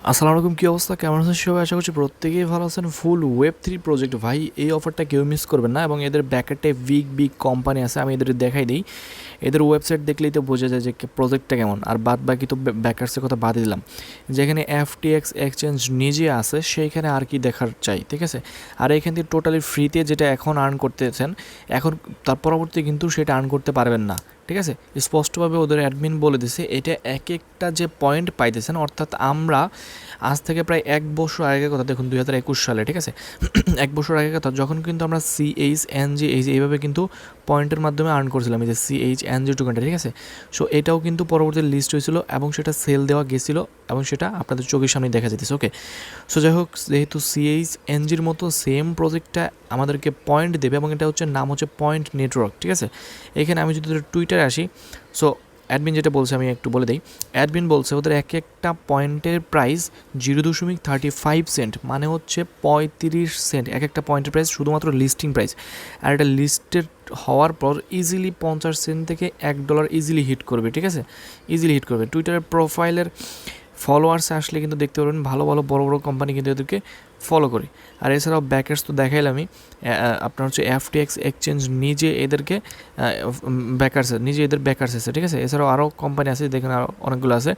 আসসালামু আলাইকুম, কী অবস্থা, কেমন আছেন সবাই? আশা করছি প্রত্যেকেই ভালো আছেন। ফুল ওয়েব 3 প্রজেক্ট ভাই, এই অফারটা কেউ মিস করবেন না। এবং এদের ব্যাকেটে বিগ বিগ কোম্পানি আছে, আমি এদের দেখাই দিই। এদের ওয়েবসাইট দেখলেই তো বোঝা যায় যে প্রজেক্টটা কেমন। আর বাদ বাকি তো ব্যাকার্সের কথা বাদই দিলাম, যেখানে এফটিএক্স এক্সচেঞ্জ নিজে আছে সেইখানে আর কি দেখার চাই, ঠিক আছে। আর এখান থেকে টোটালি ফ্রিতে যেটা এখন আর্ন করতেছেন, এখন তার পরবর্তী কিন্তু সেটা আর্ন করতে পারবেন না, ঠিক আছে। স্পষ্টভাবে ওদের অ্যাডমিন বলে দিছে এটা এক একটা যে পয়েন্ট পাইতেছেন, অর্থাৎ আমরা আজ থেকে প্রায় 1 বছর আগের কথা, দেখুন 2021 সালে, ঠিক আছে। 1 বছর আগের কথা, যখন কিন্তু আমরা CHNG এইভাবে কিন্তু পয়েন্টের মাধ্যমে আর্ন করছিলাম, এই যে CHNG টোকেনটা, ঠিক আছে। সো এটাও কিন্তু পরবর্তী লিস্ট হয়েছিল এবং সেটা সেল দেওয়া গেছিলো এবং সেটা আপনাদের চোখের সামনে দেখা যেতেছে, ওকে। সো যাই হোক, যেহেতু CHNGর মতো সেম প্রজেক্টটা আমাদেরকে পয়েন্ট দেবে এবং এটা হচ্ছে নাম হচ্ছে পয়েন্ট নেটওয়ার্ক, ঠিক আছে। এখানে আমি যদি টুইটারে আসি, সো অ্যাডমিন যেটা বলছে আমি একটু বলে দিই। অ্যাডমিন বলছে ওদের এক একটা পয়েন্টের প্রাইস 0.35 সেন্ট, মানে হচ্ছে 35 সেন্ট এক একটা পয়েন্টের প্রাইস, শুধুমাত্র লিস্টিং প্রাইস। আর এটা লিস্টেড হওয়ার পর ইজিলি 50 সেন্ট থেকে $1 ইজিলি হিট করবে, ঠিক আছে, ইজিলি হিট করবে। টুইটারের প্রোফাইলের ফলোয়ার্স আসলে কিন্তু দেখতে পারবেন ভালো ভালো বড় বড় কোম্পানি কিন্তু এদেরকে ফলো করে। আর এছাড়াও ব্যাকার্স তো দেখাইলাম আমি, আপনার হচ্ছে এফটিএক্স এক্সচেঞ্জ নিজে এদেরকে ব্যাকার্স, নিজে এদের ব্যাকার্স আছে, ঠিক আছে। এছাড়াও আরও কোম্পানি আছে, দেখেন আরও অনেকগুলো আছে।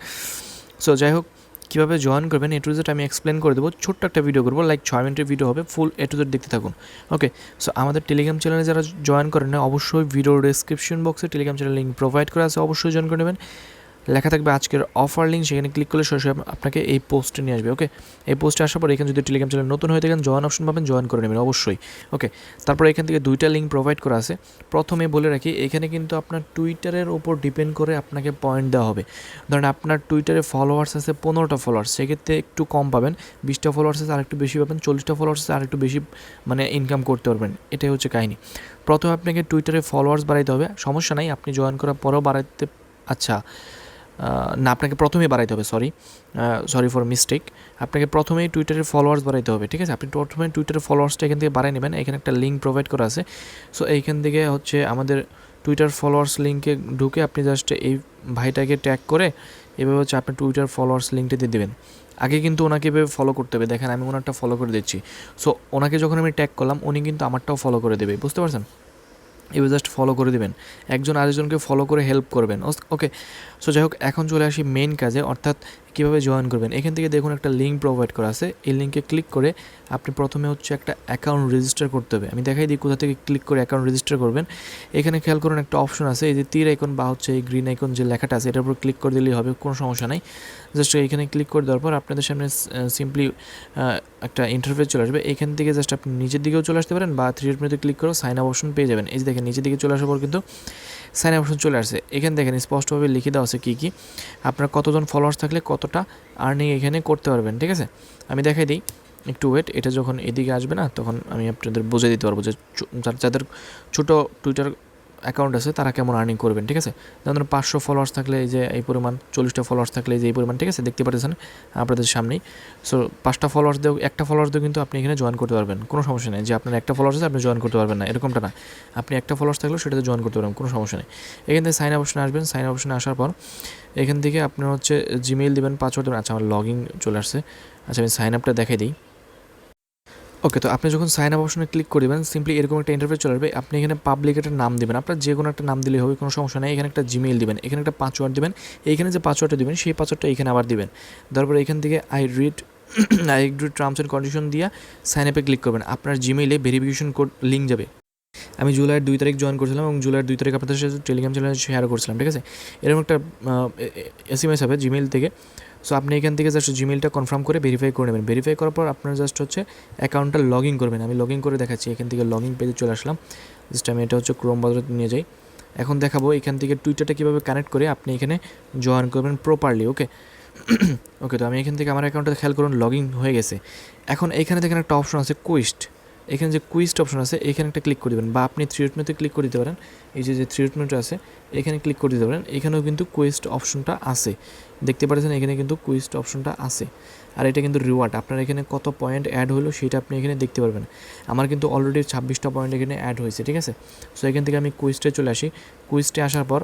সো যাই হোক, কীভাবে জয়েন করবেন A to Z আমি এক্সপ্লেন করে দেবো। ছোট্ট একটা ভিডিও করবো, লাইক 6 মিনিটের ভিডিও হবে, ফুল A to Z দেখতে থাকুন, ওকে। সো আমাদের টেলিগ্রাম চ্যানেলে যারা জয়েন করেন না, অবশ্যই ভিডিওর ডেসক্রিপশন বক্সে টেলিগ্রাম চ্যানেল লিঙ্ক প্রোভাইড করা আছে, অবশ্যই জয়েন করে নেবেন। লেখা থাকবে আজকের অফার লিঙ্ক, সেখানে ক্লিক করলে সরাসরি আপনাকে এই পোস্টে নিয়ে আসবে, ওকে। এই পোস্টে আসার পর এখানে যদি টেলিগ্রাম চ্যানেল নতুন হয়ে থাকেন, জয়েন অপশন পাবেন, জয়েন করে নেবেন অবশ্যই, ওকে। তারপর এখান থেকে 2টা লিঙ্ক প্রোভাইড করা আছে। প্রথমে বলে রাখি, এখানে কিন্তু আপনার টুইটারের ওপর ডিপেন্ড করে আপনাকে পয়েন্ট দেওয়া হবে। ধরেন আপনার টুইটারে ফলোয়ার্স আছে 15টা ফলোয়ার্স, সেক্ষেত্রে একটু কম পাবেন। 20টা ফলোয়ার্স আছে আরেকটু বেশি পাবেন। 40টা ফলোয়ার্স আছে আরেকটু বেশি মানে ইনকাম করতে পারবেন। এটাই হচ্ছে কাহিনী। প্রথমে আপনাকে টুইটারে ফলোয়ার্স বাড়াইতে হবে, সমস্যা নাই, আপনি জয়েন করার পরেও বাড়াইতে, আচ্ছা না, আপনাকে প্রথমেই বাড়াইতে হবে, সরি ফর মিস্টেক। আপনাকে প্রথমেই টুইটারের ফলোয়ার্স বাড়াইতে হবে, ঠিক আছে। আপনি প্রথমে টুইটারের ফলোয়ার্সটা এখান থেকে বাড়াই নেবেন। এখানে একটা লিঙ্ক প্রোভাইড করা আছে। সো এইখান থেকে হচ্ছে আমাদের টুইটার ফলোয়ার্স লিঙ্কে ঢুকে আপনি জাস্ট এই ভাইটাকে ট্যাগ করে এভাবে হচ্ছে আপনি টুইটার ফলোয়ার্স লিঙ্কটা দিয়ে দেবেন। আগে কিন্তু ওনাকে এভাবে ফলো করতে হবে, দেখেন আমি ওনারটা ফলো করে দিচ্ছি। সো ওনাকে যখন আমি ট্যাগ করলাম, উনি কিন্তু আমারটাও ফলো করে দেবে, বুঝতে পারছেন। এবার জাস্ট ফলো করে দেবেন, একজন আরেকজনকে ফলো করে হেল্প করবেন, ওকে। সো যাই হোক, এখন চলে আসি মেইন কাজে, অর্থাৎ কীভাবে জয়েন করবেন। এখান থেকে দেখুন একটা লিঙ্ক প্রোভাইড করা আছে, এই লিঙ্কে ক্লিক করে আপনি প্রথমে হচ্ছে একটা অ্যাকাউন্ট রেজিস্টার করতে হবে। আমি দেখাই দিই কোথা থেকে ক্লিক করে অ্যাকাউন্ট রেজিস্টার করবেন। এখানে খেয়াল করুন একটা অপশন আছে, এই যে তীর আইকন বা হচ্ছে এই গ্রিন আইকন যে লেখাটা আছে, এটার উপর ক্লিক করে দিলেই হবে, কোনো সমস্যা নাই। জাস্ট এখানে ক্লিক করে দেওয়ার পর আপনাদের সামনে সিম্পলি একটা ইন্টারফেস চলে আসবে। এখান থেকে জাস্ট আপনি নিচের দিকেও চলে আসতে পারেন বা 3 ডট মেনুতে ক্লিক করে সাইন আপ অপশন পেয়ে যাবেন। এই যে দেখেন নিচের দিকে চলে আসার পর কিন্তু সাইন আপ অপশন চলে আসছে। এখানে দেখেন স্পষ্টভাবে লিখে দেওয়া আছে কী কী, আপনার কতজন ফলোয়ার্স থাকলে কতটা আর্নিং এখানে করতে পারবেন, ঠিক আছে। আমি দেখাই দিই, একটু ওয়েট, এটা যখন এদিকে আসবে না তখন আমি আপনাদের বুঝিয়ে দিতে পারবো যে যাদের ছোটো টুইটার অ্যাকাউন্ট আছে তারা কেমন আর্নিং করবেন, ঠিক আছে। যেমন 500 ফলোয়ার্স থাকলে এই যে এই পরিমাণ, 40টা ফলোয়ার্স থাকলে এই যে এই পরিমাণ, ঠিক আছে, দেখতে পাচ্ছেন আপনাদের সামনেই। সো 5টা ফলোয়ার্স দিয়েও, একটা ফলোয়ার্স দিয়েও কিন্তু আপনি এখানে জয়েন করতে পারবেন, কোনো সমস্যা নেই। যে আপনার একটা ফলোয়ার্স আছে আপনি জয়েন করতে পারবেন না, এরকমটা না। আপনি একটা ফলোয়ার্স থাকলেও সেটাতে জয়েন করতে পারবেন, কোনো সমস্যা নেই। এখান থেকে সাইন আপ অপশনে আসবেন। সাইন আপ অপশনে আসার পর এখান থেকে আপনার হচ্ছে জিমেইল দেবেন, পাসওয়ার্ড দেবেন। আচ্ছা, আমার লগ ইন চলে আসছে। আচ্ছা, আমি সাইন আপটা দেখাই দিই, ওকে। তো আপনি যখন সাইন আপ অপশনে ক্লিক করবেন, সিম্পলি এরকম একটা ইন্টারফেস চলে আসবে। আপনি এখানে পাবলিক একটা নাম দেবেন, আপনার যে কোনো একটা নাম দিলেই হবে, কোনো সমস্যা নেই। এখানে একটা জিমেইল দেবেন, এখানে একটা পাসওয়ার্ড দেবেন। এইখানে যে পাসওয়ার্ডটা দেবেন সেই পাসওয়ার্ডটা এখানে আবার দিবেন। তারপরে এখান থেকে I read terms and condition দিয়ে সাইন আপে ক্লিক করবেন। আপনার জিমেইলে ভেরিফিকেশন কোড লিঙ্ক যাবে। আমি জুলাইয়ের 2 তারিখ জয়েন করেছিলাম এবং জুলাইয়ের 2 তারিখ আপনাদের সাথে টেলিগ্রাম চ্যানেলে শেয়ার করছিলাম, ঠিক আছে। এরকম একটা SMS হবে জিমেইল থেকে। সো আপনি এখান থেকে জাস্ট জিমেইলটা কনফার্ম করে ভেরিফাই করে নেবেন। ভেরিফাই করার পর আপনার জাস্ট হচ্ছে অ্যাকাউন্টটা লগ ইন করবেন। আমি লগ ইন করে দেখাচ্ছি, এখান থেকে লগ ইন পেজে চলে আসলাম। জাস্ট আমি এটা হচ্ছে ক্রোম ব্রাউজারে নিয়ে যাই। এখন দেখাবো এখান থেকে টুইটারটা কীভাবে কানেক্ট করে আপনি এখানে জয়েন করবেন প্রপারলি, ওকে। ওকে, তো আমি এখান থেকে আমার অ্যাকাউন্টটা খেয়াল করুন লগ ইন হয়ে গেছে। এখন এখানে দেখেন একটা অপশন আছে কুইস্ট, এখানে যে কুইস্ট অপশন আছে এখানে একটা ক্লিক করে দেবেন, বা আপনি 3 ডট মেনুতে ক্লিক করে দিতে পারেন। এই যে 3 ডট মেনুটা আছে এখানে ক্লিক করে দিতে পারেন। এখানেও কিন্তু কুইস্ট অপশনটা আছে, দেখতে পাচ্ছেন এখানে কিন্তু কুইস্ট অপশনটা আছে। আর এটা কিন্তু রিওয়ার্ড, আপনার এখানে কত পয়েন্ট অ্যাড হলো সেটা আপনি এখানে দেখতে পারবেন। আমার কিন্তু অলরেডি 26টা পয়েন্ট এখানে অ্যাড হয়েছে, ঠিক আছে। সো এখান থেকে আমি কুইস্টে চলে আসি। কুইস্টে আসার পর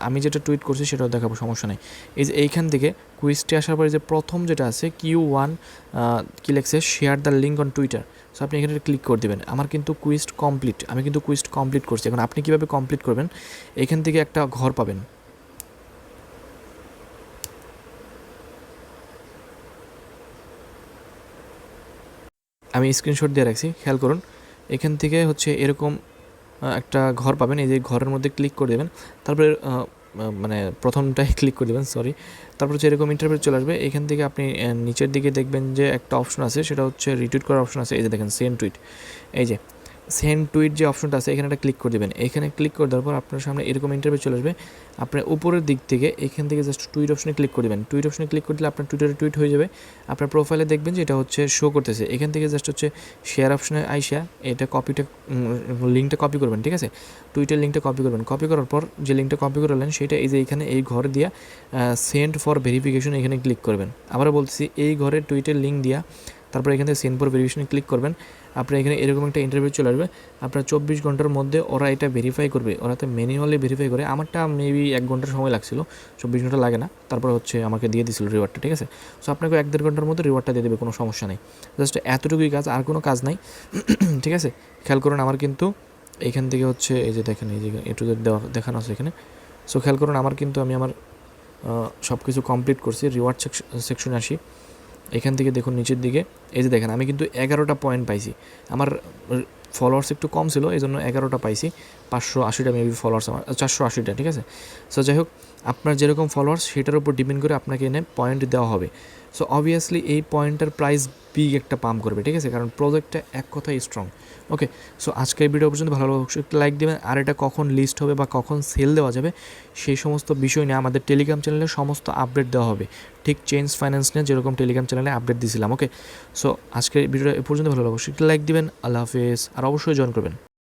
আমি যেটা টুইট করছি সেটাও দেখাবো, সমস্যা নেই। এই যে এইখান থেকে কুইজটি আসার পরে যে প্রথম যেটা আছে Q1 কী লেখছে, share the link on Twitter. So আপনি এখানে ক্লিক করে দেবেন। আমার কিন্তু কুইজ কমপ্লিট, আমি কিন্তু কুইজ কমপ্লিট করছি। এখন আপনি কীভাবে কমপ্লিট করবেন, এখান থেকে একটা ঘর পাবেন, আমি স্ক্রিনশট দিয়ে রাখছি, খেয়াল করুন। এখান থেকে হচ্ছে এরকম একটা ঘর পাবেন, এই যে ঘরের মধ্যে ক্লিক করে দেবেন, তারপরে মানে প্রথমটায় ক্লিক করে দেবেন, সরি। তারপর হচ্ছে এরকম ইন্টারভিউ চলে আসবে। এখান থেকে আপনি নিচের দিকে দেখবেন যে একটা অপশন আছে, সেটা হচ্ছে রিটুইট করার অপশন আছে। এই যে দেখেন সেন্ড টুইট, এই যে সেন্ড টুইট যে অপশনটা আছে এখানে একটা ক্লিক করে দেবেন। এখানে ক্লিক করে দেওয়ার পর আপনার সামনে এরকম ইন্টারভিউ চলে আসবে। আপনার উপরের দিক থেকে এখান থেকে জাস্ট টুইট অপশনে ক্লিক করে দেবেন। টুইট অপশনে ক্লিক করে দিলে আপনার টুইটারে টুইট হয়ে যাবে। আপনার প্রোফাইলে দেখবেন যে এটা হচ্ছে শো করতেছে। এখান থেকে জাস্ট হচ্ছে শেয়ার অপশনে আইসা এটা লিঙ্কটা কপি করবেন, ঠিক আছে? টুইটের লিঙ্কটা কপি করবেন। কপি করার পর যে লিঙ্কটা কপি করলেন সেটা এই যে এখানে এই ঘরে দিয়া সেন্ড ফর ভেরিফিকেশন এখানে ক্লিক করবেন। আবারও বলতেছি, এই ঘরে টুইটের লিঙ্ক দিয়া তারপর এখান থেকে সেন্ড ফর ভেরিফিকেশনে ক্লিক করবেন। আপনার এখানে এরকম একটা ইন্টারভিউ চলে আসবে। আপনার 24 ঘন্টার মধ্যে ওরা এটা ভেরিফাই করবে। ওরা তো ম্যানুয়ালি ভেরিফাই করে। আমারটা মেবি 1 ঘন্টার সময় লাগছিল, 24 ঘন্টা লাগে না। তারপর হচ্ছে আমাকে দিয়ে দিয়েছিল রিওয়ার্ডটা, ঠিক আছে? সো আপনাকে 1-1.5 ঘন্টার মধ্যে রিওয়ার্ডটা দিয়ে দেবে, কোনো সমস্যা নেই। জাস্ট এতটুকুই কাজ, আর কোনো কাজ নাই, ঠিক আছে? খেয়াল করুন, আমার কিন্তু এইখান থেকে হচ্ছে এই যে দেখেন, এই যে একটু দেখানো আছে এখানে। সো খেয়াল করুন, আমার কিন্তু আমি আমার সব কিছু কমপ্লিট করছি। রিওয়ার্ড সেকশনে আসি, এখান থেকে দেখুন নিচের দিকে, এই যে দেখেন আমি কিন্তু 11টা পয়েন্ট পাইছি। আমার ফলোয়ার্স একটু কম ছিল, এই জন্য 11টা পাইছি। 580টা মেবি ফলোয়ার্স আমার, 480টা, ঠিক আছে? সো যাই হোক, আপনার যেরকম ফলোয়ার্স সেটার উপর ডিপেন্ড করে আপনাকে এনে পয়েন্ট দেওয়া হবে। সো অবভিয়াসলি এই পয়েন্টের প্রাইস বিগ একটা পাম্প করবে, ঠিক আছে? কারণ প্রজেক্টটা এক কথায় স্ট্রং। ওকে, সো আজকের ভিডিও পর্যন্ত ভালো লাগলে অবশ্যই একটা লাইক দেবেন। আর এটা কখন লিস্ট হবে বা কখন সেল দেওয়া যাবে সেই সমস্ত বিষয় নিয়ে আমাদের টেলিগ্রাম চ্যানেলে সমস্ত আপডেট দেওয়া হবে, ঠিক চেঞ্জ ফাইন্যান্স নিয়ে যেরকম টেলিগ্রাম চ্যানেলে আপডেট দিয়েছিলাম। ওকে, সো আজকের ভিডিওটা এ পর্যন্ত ভালো লাগলে অবশ্যই একটা লাইক দিবেন। আল্লাহ হাফেজ, আর অবশ্যই জয়েন করবেন।